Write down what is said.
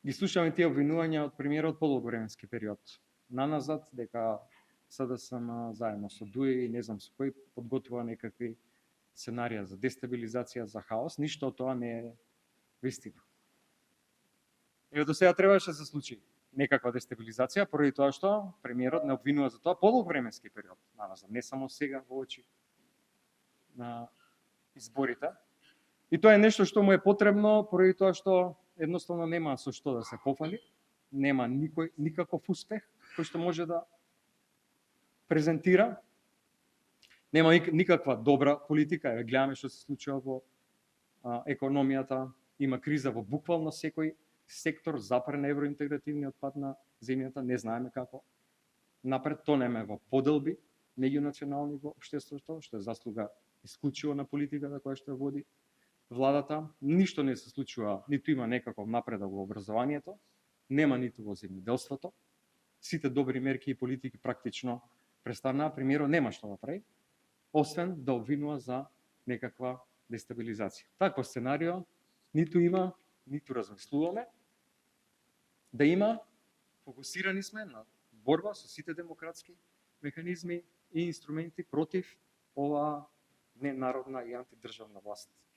ги слушаме тие обвинувања од премиерот полувременски период наназад, дека СДСМ заедно со ДУИ и не знам со кој подготвува некакви сценарија за дестабилизација, за хаос. Ништо од тоа не е вистина. Еве до сега требаше да се случи некаква дестабилизација, поради тоа што премиерот не обвинува за тоа полувременски период наназад, не само сега во очи на изборите. И тоа е нешто што му е потребно, поради тоа што едноставно нема со што да се пофали, нема никаков успех кој што може да презентира, нема никаква добра политика. Еве гледаме што се случува во економијата, има криза во буквално секој сектор, запрен евроинтегративниот пат на земјата, не знаеме како напред, тонеме во поделби меѓунационални во општеството, што е заслуга исклучиво на политиката која што води владата. Ништо не се случува, ниту има некаков напредок во образованието, нема ниту во земјоделството. Сите добри мерки и политики практично престанаа, премиерот нема што да прави, освен да обвинува за некаква дестабилизација. Такво сценарио ниту има, ниту размислуваме. Да има, фокусирани сме на борба со сите демократски механизми и инструменти против оваа ненародна и антидржавна власт.